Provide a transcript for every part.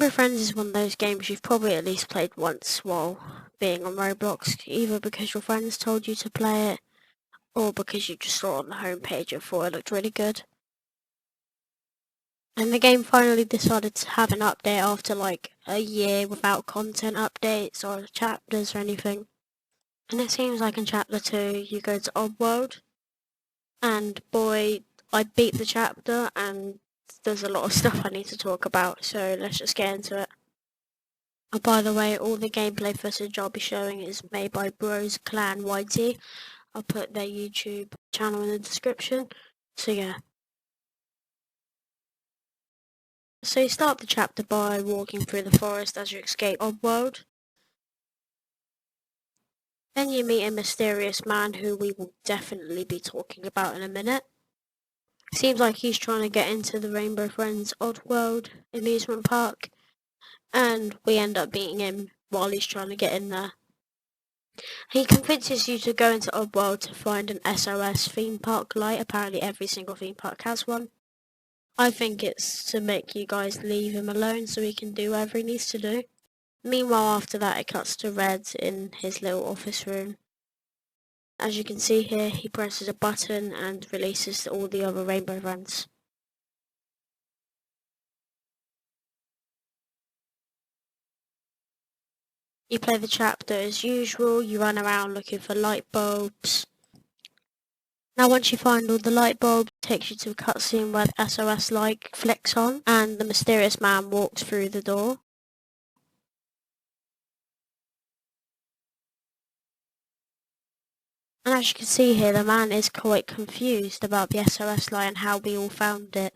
Rainbow Friends is one of those games you've probably at least played once while being on Roblox, either because your friends told you to play it, or because you just saw it on the homepage and thought it looked really good. And the game finally decided to have an update after like a year without content updates or chapters or anything. And it seems like in chapter 2 you go to Oddworld, and boy, I beat the chapter and there's a lot of stuff I need to talk about, so let's just get into it. Oh, by the way, all the gameplay footage I'll be showing is made by Bros Clan YT. I'll put their YouTube channel in the description. So yeah. So you start the chapter by walking through the forest as you escape Oddworld. Then you meet a mysterious man who we will definitely be talking about in a minute. Seems like he's trying to get into the Rainbow Friends Oddworld amusement park, and we end up beating him while he's trying to get in there. He convinces you to go into Oddworld to find an SOS theme park light. Apparently every single theme park has one. I think it's to make you guys leave him alone so he can do whatever he needs to do. Meanwhile, after that, it cuts to Red in his little office room. As you can see here, he presses a button and releases all the other Rainbow Friends. You play the chapter as usual, you run around looking for light bulbs. Now once you find all the light bulbs, it takes you to a cutscene where the SOS light flicks on and the mysterious man walks through the door. And as you can see here, the man is quite confused about the SOS light and how we all found it.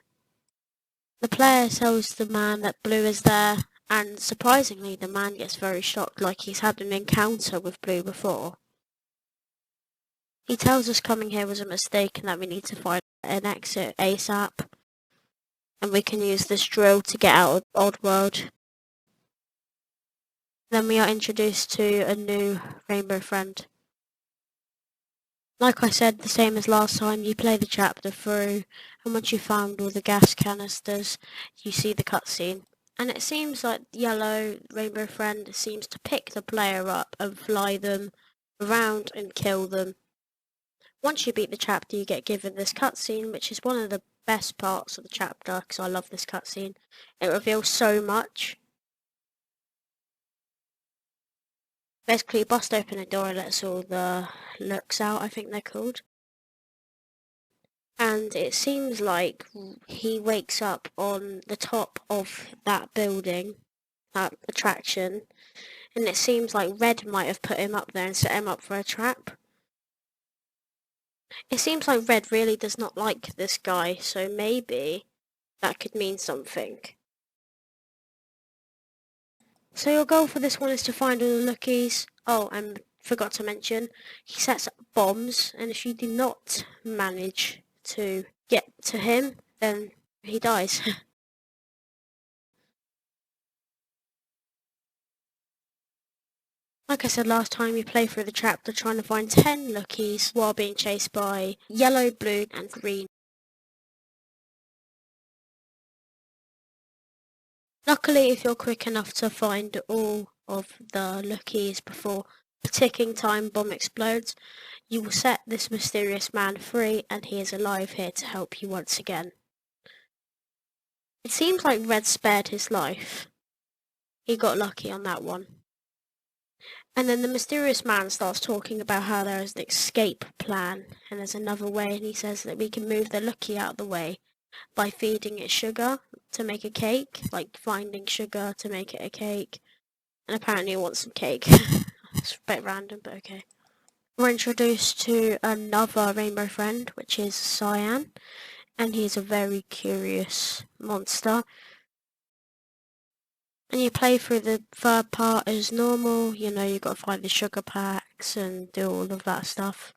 The player tells the man that Blue is there, and surprisingly the man gets very shocked, like he's had an encounter with Blue before. He tells us coming here was a mistake and that we need to find an exit ASAP. And we can use this drill to get out of Oddworld. Then we are introduced to a new Rainbow Friend. Like I said, the same as last time, you play the chapter through, and once you found all the gas canisters, you see the cutscene. And it seems like Yellow Rainbow Friend seems to pick the player up and fly them around and kill them. Once you beat the chapter, you get given this cutscene, which is one of the best parts of the chapter, because I love this cutscene. It reveals so much. Basically, bust open a door and lets all the looks out, I think they're called. And it seems like he wakes up on the top of that building, that attraction, and it seems like Red might have put him up there and set him up for a trap. It seems like Red really does not like this guy, so maybe that could mean something. So your goal for this one is to find all the lookies. Oh, and forgot to mention, he sets up bombs, and if you do not manage to get to him, then he dies. Like I said last time, you play through the chapter trying to find 10 lookies while being chased by yellow, blue and green. Luckily, if you're quick enough to find all of the lookies before the ticking time bomb explodes, you will set this mysterious man free, and he is alive here to help you once again. It seems like Red spared his life. He got lucky on that one. And then the mysterious man starts talking about how there is an escape plan, and there's another way, and he says that we can move the lookie out of the way by feeding it sugar to make a cake, like finding sugar to make it a cake, and apparently he wants some cake. It's a bit random, but okay. We're introduced to another Rainbow Friend, which is Cyan, and he's a very curious monster. And you play through the third part as normal, you know, you've got to find the sugar packs and do all of that stuff.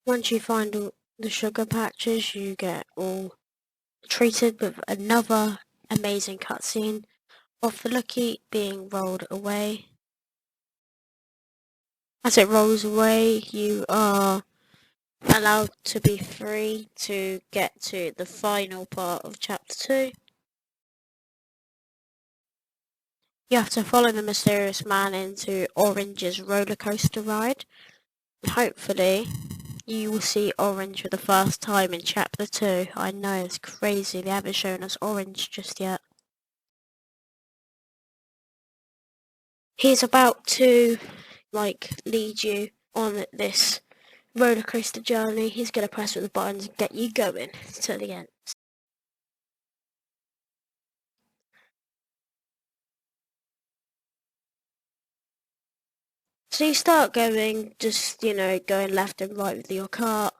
Once you find all the sugar patches, you get all treated with another amazing cutscene of the lookie being rolled away. As it rolls away, you are allowed to be free to get to the final part of chapter 2. You have to follow the mysterious man into Orange's roller coaster ride. And hopefully, you will see Orange for the first time in Chapter 2. I know, it's crazy, they haven't shown us Orange just yet. He's about to, lead you on this roller coaster journey. He's going to press all the buttons and get you going to the end. So you start going, just, going left and right with your cart.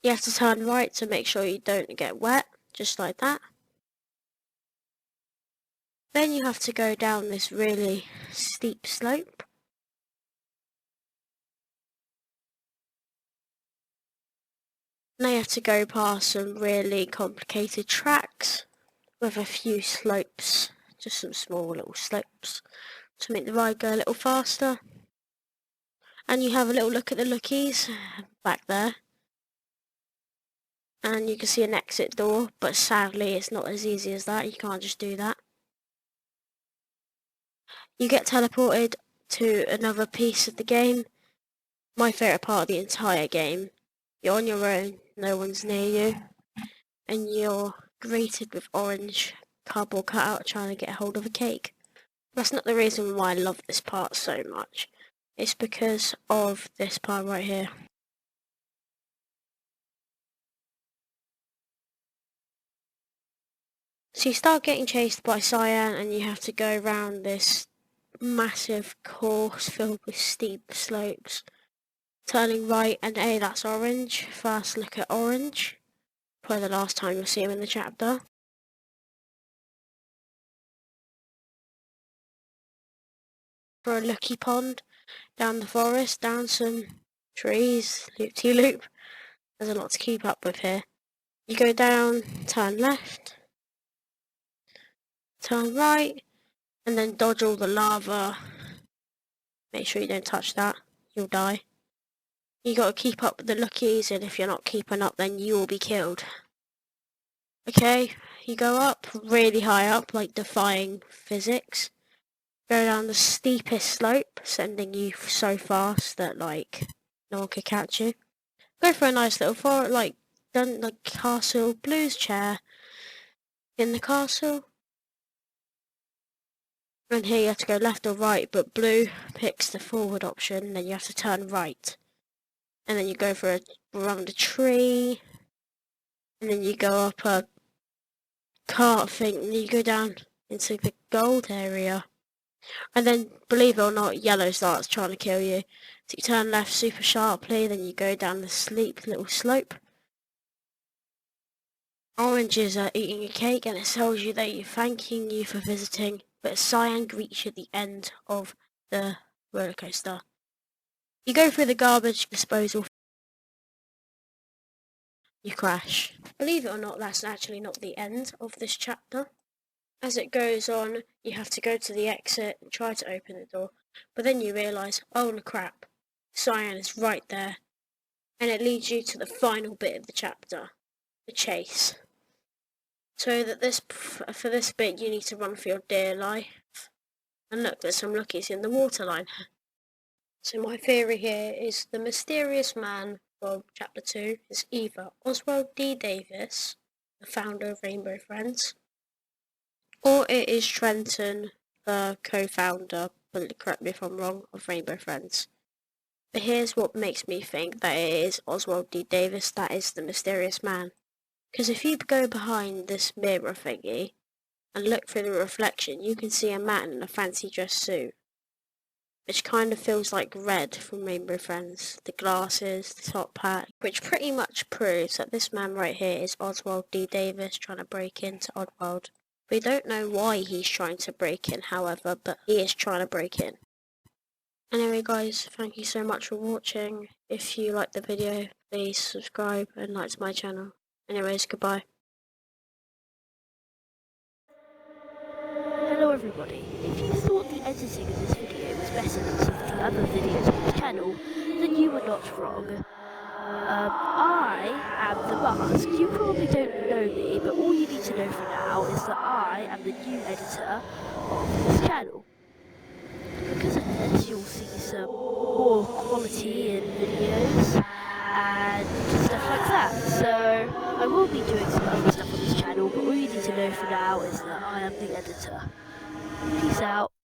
You have to turn right to make sure you don't get wet, just like that. Then you have to go down this really steep slope. Now you have to go past some really complicated tracks with a few slopes, just some small little slopes to make the ride go a little faster. And you have a little look at the lookies back there. And you can see an exit door, but sadly it's not as easy as that, you can't just do that. You get teleported to another piece of the game. My favourite part of the entire game. You're on your own, no one's near you, and you're greeted with orange cardboard cutout trying to get hold of a cake. That's not the reason why I love this part so much. It's because of this part right here. So you start getting chased by Cyan and you have to go around this massive course filled with steep slopes. Turning right and that's Orange. First look at Orange. Probably the last time you'll see him in the chapter. For a looky pond, down the forest, down some trees, loop-de-loop. There's a lot to keep up with here. You go down, turn left, turn right, and then dodge all the lava. Make sure you don't touch that, you'll die. You gotta keep up with the lookies, and if you're not keeping up, then you will be killed. Okay, you go up, really high up, like defying physics. Go down the steepest slope, sending you so fast that, no one could catch you. Go for a nice little forest, castle, Blue's chair in the castle. And here you have to go left or right, but Blue picks the forward option, then you have to turn right. And then you go around a tree, and then you go up a cart thing, and you go down into the gold area. And then, believe it or not, Yellow starts trying to kill you. So you turn left super sharply, then you go down the steep little slope. Oranges are eating a cake, and it tells you that you're thanking you for visiting, but Cyan greets you at the end of the roller coaster. You go through the garbage disposal. You crash. Believe it or not, that's actually not the end of this chapter. As it goes on, you have to go to the exit and try to open the door, but then you realise, oh crap, Cyan is right there. And it leads you to the final bit of the chapter, the chase. So that for this bit you need to run for your dear life. And look, there's some lookies in the waterline. So my theory here is the mysterious man from chapter 2 is either Oswald D. Davis, the founder of Rainbow Friends, or it is Trenton, the co-founder, but correct me if I'm wrong, of Rainbow Friends. But here's what makes me think that it is Oswald D. Davis that is the mysterious man. Because if you go behind this mirror thingy and look through the reflection, you can see a man in a fancy dress suit, which kind of feels like Red from Rainbow Friends. The glasses, the top hat, which pretty much proves that this man right here is Oswald D. Davis trying to break into Oddworld. We don't know why he's trying to break in, however, but he is trying to break in. Anyway guys, thank you so much for watching. If you liked the video, please subscribe and like to my channel. Anyways, goodbye. Hello everybody, if you thought the editing of this video was better than some of the other videos on this channel, then you were not wrong. I am the Mask. You probably don't know me, but all you need to to know for now is that I am the new editor of this channel. Because of this, you'll see some more quality in videos and stuff like that. So I will be doing some other stuff on this channel, but all you need to know for now is that I am the editor. Peace out.